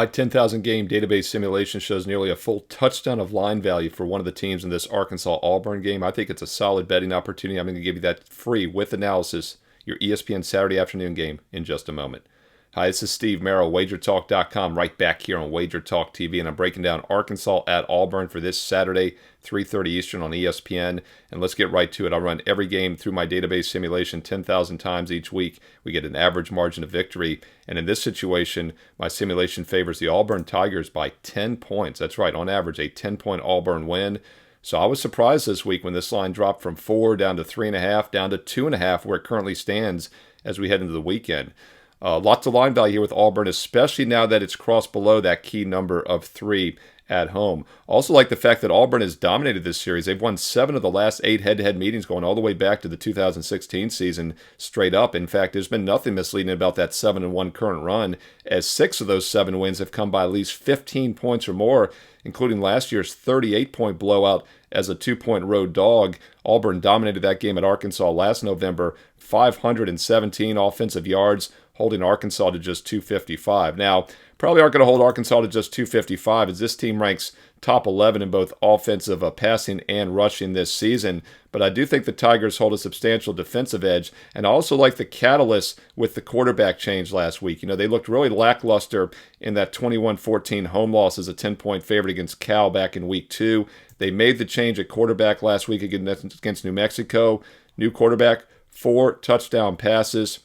My 10,000 game database simulation shows nearly a full touchdown of line value for one of the teams in this Arkansas Auburn game. I think it's a solid betting opportunity. I'm going to give you that free with analysis, your ESPN Saturday afternoon game, in just a moment. Hi, this is Steve Merrill, WagerTalk.com, right back here on Wager Talk TV, and I'm breaking down Arkansas at Auburn for this Saturday, 3:30 Eastern on ESPN. And let's get right to it. I'll run every game through my database simulation 10,000 times each week. We get an average margin of victory, and in this situation, my simulation favors the Auburn Tigers by 10 points. That's right, on average, a 10-point Auburn win. So I was surprised this week when this line dropped from 4 down to 3.5, down to 2.5, where it currently stands as we head into the weekend. Lots of line value here with Auburn, especially now that it's crossed below that key number of 3 at home. Also like the fact that Auburn has dominated this series. They've won 7 of the last 8 head-to-head meetings going all the way back to the 2016 season straight up. In fact, there's been nothing misleading about that 7-1 current run, as 6 of those 7 wins have come by at least 15 points or more, including last year's 38-point blowout as a 2-point road dog. Auburn dominated that game at Arkansas last November, 517 offensive yards, holding Arkansas to just 255. Now, probably aren't going to hold Arkansas to just 255 as this team ranks top 11 in both offensive passing and rushing this season. But I do think the Tigers hold a substantial defensive edge, and I also like the catalyst with the quarterback change last week. You know, they looked really lackluster in that 21-14 home loss as a 10-point favorite against Cal back in week 2. They made the change at quarterback last week against New Mexico. New quarterback, 4 touchdown passes.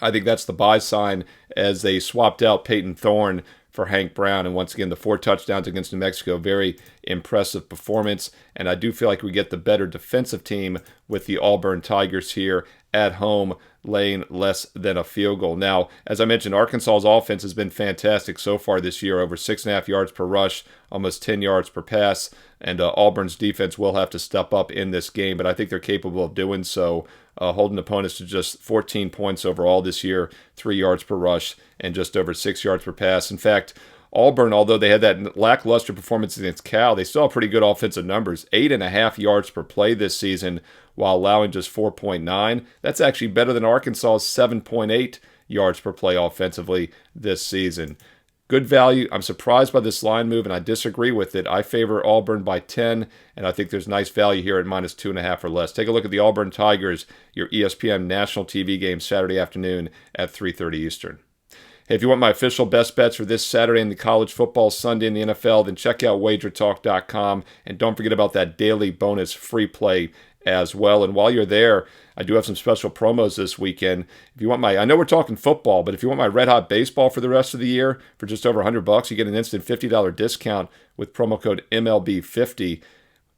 I think that's the buy sign as they swapped out Peyton Thorne for Hank Brown. And once again, the 4 touchdowns against New Mexico, very impressive performance. And I do feel like we get the better defensive team with the Auburn Tigers here at home, laying less than a field goal. Now, as I mentioned, Arkansas's offense has been fantastic so far this year, over 6.5 yards per rush, almost 10 yards per pass. And Auburn's defense will have to step up in this game, but I think they're capable of doing so, holding opponents to just 14 points overall this year, 3 yards per rush, and just over 6 yards per pass. In fact, Auburn, although they had that lackluster performance against Cal, they still have pretty good offensive numbers. 8.5 yards per play this season while allowing just 4.9. That's actually better than Arkansas's 7.8 yards per play offensively this season. Good value. I'm surprised by this line move, and I disagree with it. I favor Auburn by 10, and I think there's nice value here at minus 2.5 or less. Take a look at the Auburn Tigers, your ESPN national TV game Saturday afternoon at 3:30 Eastern. Hey, if you want my official best bets for this Saturday in the college football, Sunday in the NFL, then check out WagerTalk.com, and don't forget about that daily bonus free play as well. And while you're there, I do have some special promos this weekend. If you want I know we're talking football, but if you want my red hot baseball for the rest of the year for just over $100, you get an instant $50 discount with promo code MLB50.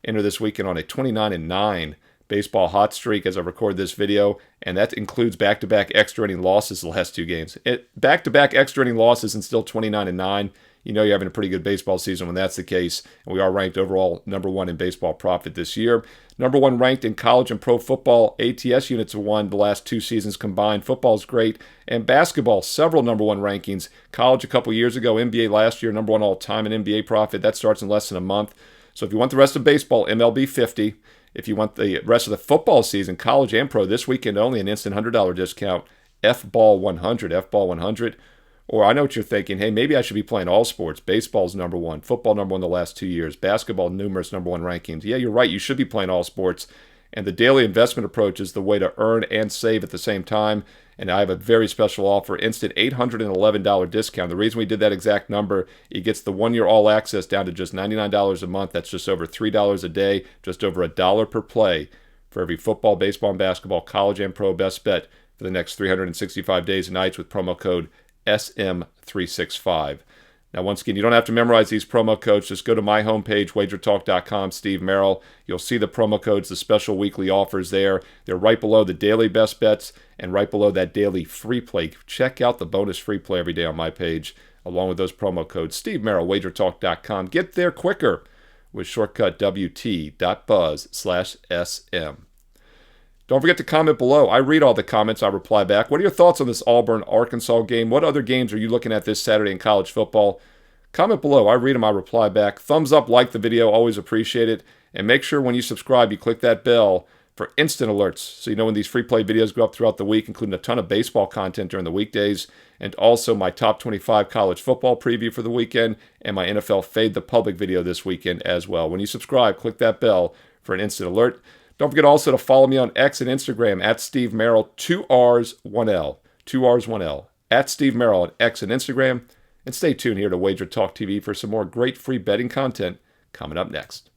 Enter this weekend on a 29-9 baseball hot streak as I record this video, and that includes back-to-back extra inning losses the last 2 games. Back-to-back extra inning losses and still 29-9. You know you're having a pretty good baseball season when that's the case, and we are ranked overall number 1 in baseball profit this year. Number 1 ranked in college and pro football. ATS units have won the last 2 seasons combined. Football's great. And basketball, several number 1 rankings. College a couple years ago, NBA last year, number 1 all-time in NBA profit. That starts in less than a month. So if you want the rest of baseball, MLB 50. If you want the rest of the football season, college and pro, this weekend only, an instant $100 discount, FBall 100, FBall 100. Or I know what you're thinking, hey, maybe I should be playing all sports. Baseball's number 1, football number 1 the last 2 years, basketball numerous number 1 rankings. Yeah, you're right, you should be playing all sports. And the daily investment approach is the way to earn and save at the same time. And I have a very special offer, instant $811 discount. The reason we did that exact number, it gets the 1-year all access down to just $99 a month. That's just over $3 a day, just over $1 per play for every football, baseball, and basketball, college and pro best bet for the next 365 days and nights with promo code SM365. Now, once again, you don't have to memorize these promo codes. Just go to my homepage, wagertalk.com, Steve Merrill. You'll see the promo codes, the special weekly offers there. They're right below the daily best bets and right below that daily free play. Check out the bonus free play every day on my page, along with those promo codes. Steve Merrill, wagertalk.com. Get there quicker with shortcut WT.buzz/SM. Don't forget to comment below. I read all the comments. I reply back. What are your thoughts on this Auburn-Arkansas game? What other games are you looking at this Saturday in college football? Comment below. I read them. I reply back. Thumbs up, like the video. Always appreciate it. And make sure when you subscribe, you click that bell for instant alerts, so you know when these free play videos go up throughout the week, including a ton of baseball content during the weekdays, and also my top 25 college football preview for the weekend, and my NFL Fade the Public video this weekend as well. When you subscribe, click that bell for an instant alert. Don't forget also to follow me on X and Instagram at Steve Merrill, 2 R's, 1 L. 2 R's, 1 L. At Steve Merrill on X and Instagram. And stay tuned here to Wager Talk TV for some more great free betting content coming up next.